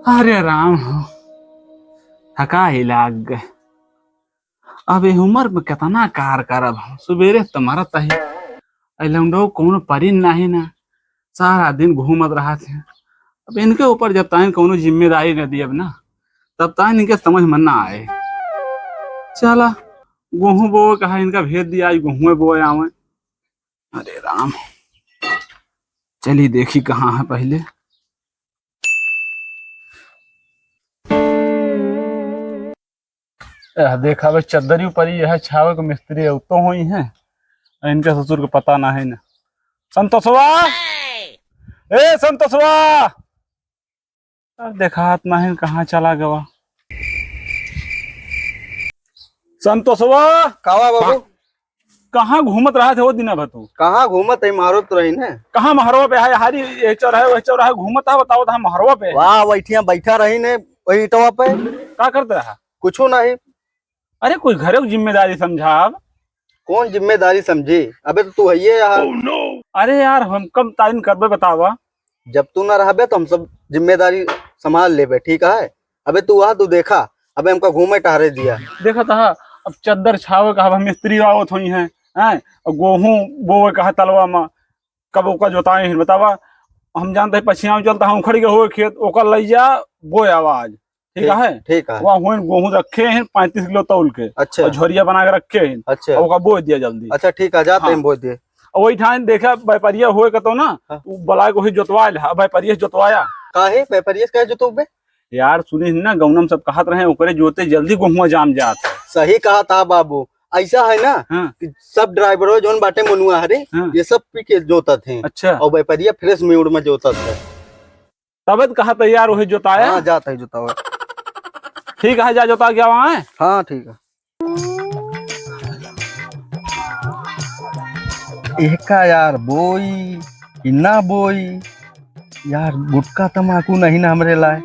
अरे राम, थका ही लाग गए। अब ये उम्र में कितना कार करब हम। सुबेरे तुम्हारा तही लौंडो कौनो परी नहीं ना, सारा दिन घूमत रहा थे। अब इनके ऊपर जब तक कोनो जिम्मेदारी न दी अब ना, तब तक इनके समझ में ना आए। चला गेहूं बोए कहा, इनका भेज दिया, आज गेहूं बोए आवे। अरे राम, चलिए देखी कहाँ है पहले। देखा भाई, चद्दरी ऊपर ही है, छावे के मिस्त्री है तो हुई है। इनके ससुर को पता ना है ना। संतोषवा, ए संतोषवा, देखा ना है कहाँ चला गवा। संतोषवा, कावा बाबू कहाँ घूमत रहा थे वो दिन भर तू? कहाँ घूमत है, मारो तो रही ने। कहाँ महरवा पे है? हारी ये चौराहे वह चौराहे घूमता है, बताओ था महरवा पे है। वाह बैठिया बैठा रही ने वही इटवा पे। क्या करते रहा? कुछ नहीं। अरे कोई घरे की जिम्मेदारी समझा अब। कौन जिम्मेदारी समझी? अबे तो तू है यार। oh, no. अरे यार हम कम ताइन करबे बतावा। जब तू ना रहबे तो हम सब जिम्मेदारी संभाल लेबे, ठीक है? अबे तू आ, तू देखा अबे हमका घूमे टहरे दिया। देखा था अब चद्दर छावे का, अब मिस्त्री आवत हुई हैं, हैं और गेहूं बोए कहा तलवा में, कब ओका जोताए हैं बतावा। हम जानते हैं पछिया चलता हम उखड़ के हुए खेत ओकर लई जा बोए आवाज, ठीक है? ठीक है। वहाँ हुए गेहूं रखे हैं 35 किलो तौल के। अच्छा। और झोरिया बना के रखे हैं। अच्छा। और ओका बोए दिया जल्दी। अच्छा ठीक है, जाते हाँ। हैं बोल दिए। और वही ठान देखा व्यापारिया हुए का तो ना, हाँ। बला को ही जोतवा लिया, व्यापारिया जोतवाया। काहे व्यापारियस कहे जो तू बे? यार सुनी ना, गौनम सब कहत रहे ओकरे जोते जल्दी गेहुआ जाम जात। सही कहा था बाबू। ऐसा है ना। हाँ। कि सब ड्राइवरों जोन बाटे मनुआ हरे। हाँ। ये सब पी के जोतत हैं। अच्छा। और व्यापारिया फ्रेश मूड में जोतत है। तब कहा तैयार वही जोताया। हाँ जाता है जोता हुआ। ठीक है, जा जोता गया वहाँ है। हाँ ठीक है। एका यार बोई कि ना बोई यार, गुटखा तम्बाकू नहीं ना हमरे लाए।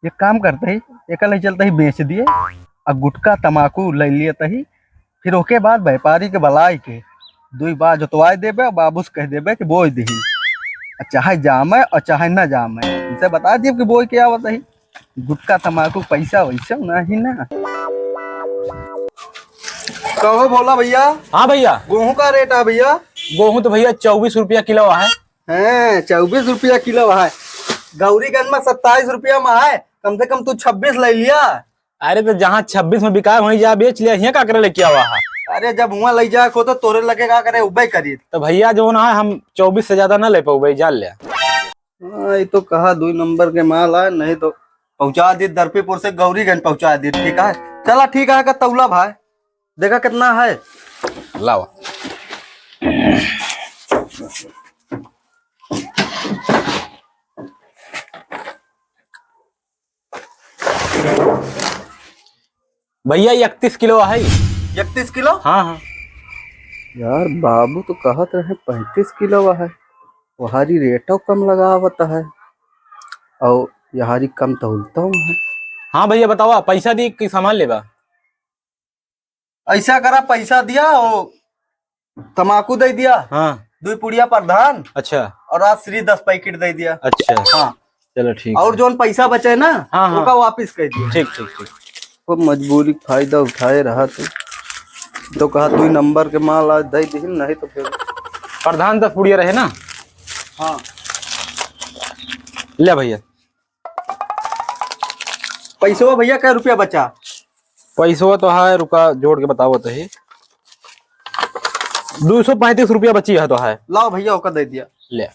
ये काम करते ही एक ले चलते ही बेच दिए और गुटखा तम्बाकू ले लिए तही। फिर ओके बाद व्यापारी के बलाई के 2 बार जोतवाए देबे और बाबूस कह देबे कि बोई दही। चाहे जामे और चाहे ना जामे, इनसे बता दिए कि बोई क्या आवत है। गुटखा तम्बाकू पैसा वैसा नहीं ना। कहो भोला भैया। हाँ भैया। गेहूं का रेट है भैया? गेहूं तो भैया 24 रुपया किलो है। 24 रुपया किलो है। गौरीगंज में 27 रुपया में है। कम से कम तू 26 ले लिया। अरे तो जहाँ 26 में बिका वहीं जा बेच लिया, यहाँ का करे लेके आवा है। अरे जब हुआ ले जा को तो तोरे लगेगा करे उबे करी। तो भैया जो ना है हम 24 से ज्यादा ना ले पाऊ भाई, जान ले। ये तो कहा 2 नंबर के माल है, नहीं तो पहुंचा दी दरपीपुर से गौरीगंज पहुंचा दी, ठीक है? चला ठीक है का तौला भाई, देखा कितना है। लावा। भैया 31 किलो है। 31 किलो? हाँ हाँ। यार बाबू तो कहत रहे 35 किलो है। वहारी रेटो कम लगावत है और यहारी कम तौलता है। हाँ भैया बतावा, पैसा दी कि सामान लेबा? ऐसा करा, पैसा दिया और तम्बाकू दे दिया। हाँ। 2 पुड़िया प्रधान। अच्छा। और आज श्री 10 पैकेट दे दिया। अच्छा। हाँ चलो ठीक। और जो पैसा बचे ना, हाँ हाँ, उनका वापिस कर दिया। ठीक ठीक ठीक। वो मजबूरी फायदा उठाए रहा तो कहा 2 नंबर के माल आज दे दी, नहीं तो फिर प्रधान 10 पुड़िया रहे ना। हाँ ले भैया। पैसा भैया क्या रुपया बचा? पैसा तो है, रुका जोड़ के बताओ तो ही। 235 रुपया बची है तो है। लाओ भैया ओका दे दिया। ले।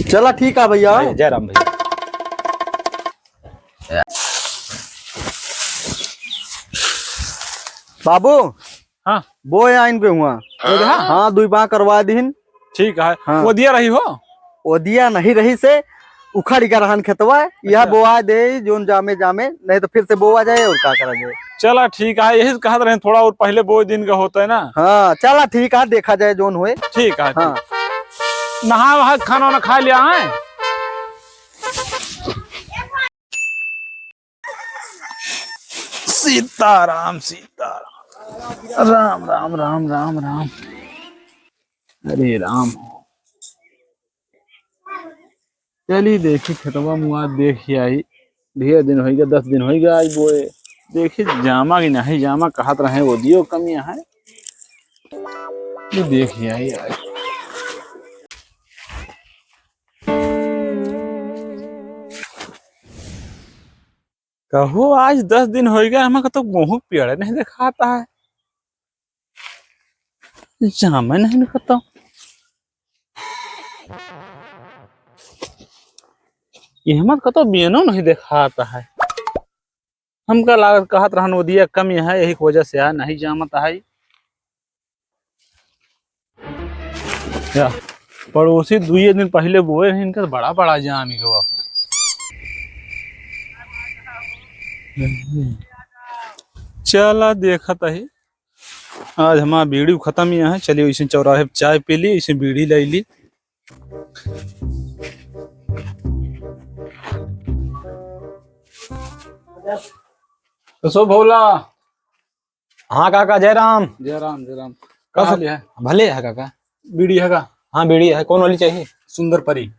चला ठीक है भैया। जय राम भैया। बाबू। हाँ वो आइन पे हुआ। हाँ 2 बार करवा दीन। ठीक है। हाँ। वो दिया रही हो? वो दिया नहीं रही से उखड़ कर रहन खेतवा। यह बोआ दे जोन जामे जामे, नहीं तो फिर से बोआ जाए और क्या करा जाए। चला ठीक है, यही कहते रहे थोड़ा और पहले वो दिन का होता है ना। हाँ चला ठीक है, देखा जाए जोन हुए। ठीक है। हाँ नहा वहा खाना वाना खा लिया है? सीताराम सीताराम, राम राम राम राम राम। अरे राम, चली देखी खेतवा मुआ देखी आई। ढेर दिन हो गया, 10 दिन हो गया आज बोए। देखी जामा की नहीं जामा कहत रहे वो दियो कमियां है। ये देखी आई आज। कहो आज 10 दिन हो गया हमें तो गेहूं पेड़ नहीं दिखाता है। जामा नहीं दिखाता। ये हमत का तो बियनो नहीं दिखाता है। हमका लागत कहत रहन वो दिया कमी है, यही की वजह से आ नहीं जामत है। या पड़ोसी 2 दिन पहले बोए हैं, इनका बड़ा बड़ा जाम गवा। चला देखत है। आज हमारा बीड़ी खत्म ही है। चलिए इसे चौराहे पे चाय पी ली, इसे बीड़ी ले ली। तो सो भोला। हाँ काका जयराम। जयराम जयराम। कब कहाँ लिया है? भले है काका। बीड़ी है का? हाँ बीड़ी है। कौन वाली चाहिए? सुंदर परी।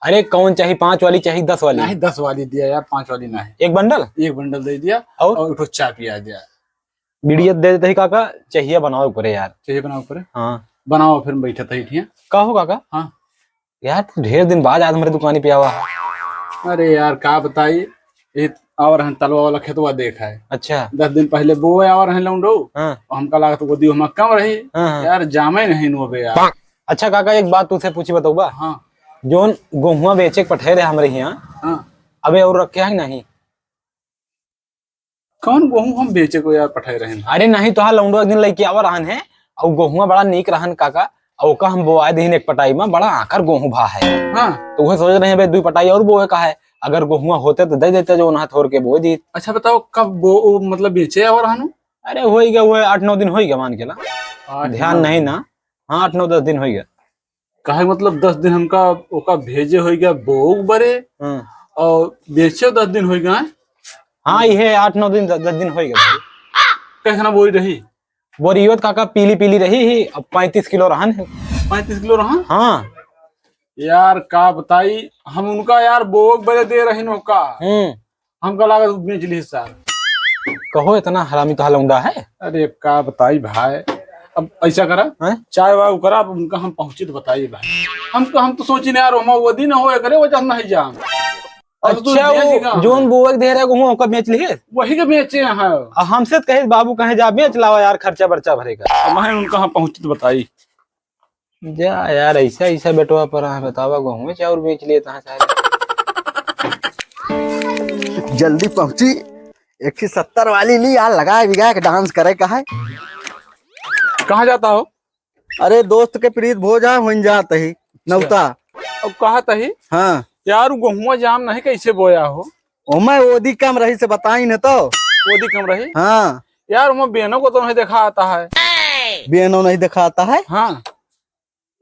अरे कौन चाहिए? 5 वाली चाहिए 10 वाली? नहीं 10 वाली दिया यार, 5 वाली ना है। एक बंडल? एक बंडल दे दिया और उठो चाय पिया दिया। बीड़ी दे देते ही काका। चाहिए बनाओ ऊपर यार। चाहिए बनाओ पर। हाँ बनाओ फिर बैठे थे ठीक है। का हो काका? हाँ यार तू ढेर दिन बाद आज हमारे दुकान पे आवा है। अरे यार का बताई, ये और हन तलवा वाला खेतवा देखा है। अच्छा 10 दिन पहले बोए और हन लौंडो। हाँ हमका लागत वो दियो हम कम रही। हाँ। यार जामे नहीं नो बे यार। अच्छा काका एक बात तुझसे पूछी बताऊबा। हाँ जोन गेहुआ बेचे के पठे रहे हमारे यहाँ, हाँ। अबे और रखे है नहीं? कौन गेहूं हम बेचे को यार पठाए रहे? अरे नहीं तो हाँ लौंडो एक दिन लेके आवा रहन है और गेहुआ बड़ा नीक रहन काका। और ओका हम बोआए दिन एक पटाई में बड़ा आकर गेहूं भा है। हाँ तो वह सोच रहे हैं भाई 2 पटाई और बोए का है। अगर गेहुआ होते तो दे देते जो ना थोड़ के बो दी। अच्छा बताओ कब वो मतलब बेचे और हनु? अरे हो ही गया वो 8-9 दिन हो ही गया मान के ला। ध्यान नहीं ना। हाँ 8-9-10 दिन हो गया। काहे मतलब 10 दिन हमका ओका भेजे हो गया बोग बरे और बेचे 10 दिन हो गया। हाँ ये 8-9 दिन 10 दिन हो गया भाई। कैसे ना बोरी रही? बोरियत काका पीली पीली रही ही। अब 35 किलो रहन है। 35 किलो रहा? हाँ यार का बताई हम उनका यार बोग बरे दे रही नौका। हमका लागत बेच ली सर। कहो इतना हरामी तो लौंडा है। अरे का बताई भाई, अब ऐसा करा चाय वाय करा, अब उनका हम पहुंची तो बताइए भाई। हम तो सोची नहीं यार हम वो दिन हो करे वजह नहीं जाम। अच्छा जोन बोए दे रहे गेहूं ओका बेच लिए? वही के बेचे हैं। हमसे तो कहे बाबू कहे जा बेच लावा यार, खर्चा बर्चा भरेगा। अब मैं उनका हम पहुंची तो बताई। जा यार ऐसा ऐसा बेटवा पर बतावा गेहूं चाउर बेच लिए तहां सारे। जल्दी पहुंची। 170 वाली ली यार, लगा बिगा के डांस करे का है। कहाँ जाता हो? अरे दोस्त के प्रीत भोज हो जात ही नौता। अब कहा तही हाँ यार गेहुआ जाम नहीं कैसे बोया हो? ओमा ओदी कम रही से बताई न तो। ओदी कम रही? हाँ यार वो बेनों को तो नहीं देखा आता है। बेनो नहीं दिखाता है? हाँ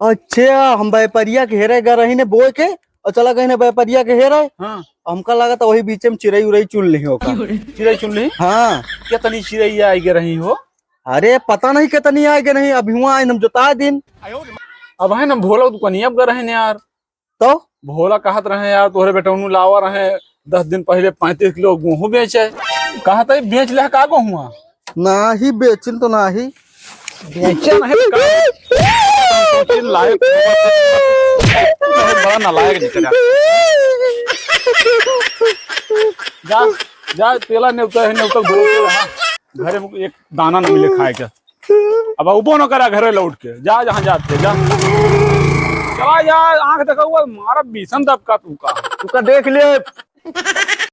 अच्छा हम व्यापारिया के हेरे गए रही ने बोए के और चला गए व्यापारिया के हेरे। हाँ हमका लगा था वही बीच में चिड़ई उड़ई चुन ली होगा। चिड़ै चुन ली? हाँ कितनी चिड़ै आई गे रही हो? अरे पता नहीं कितनी आएगी नहीं, अभी हुआ हम जोता दिन। अब है ना भोला दुकानी अब गए रहे यार। तो भोला कहत रहे यार तोहरे बेटा लावा रहे 10 दिन पहले 35 किलो गेहूं बेचे। कहा था बेच ले का गेहुआ? ना ही बेचिन तो ना ही बेचे नहीं का लायक बड़ा नालायक निकला। जा जा तेला नेवता है नेवता घरे में एक दाना न मिले खाए के। अब उबो न करा घरे लौट के जा जहाँ जाते जा। चला जा आंख देखा हुआ मारा भीषण दबका तू का देख ले।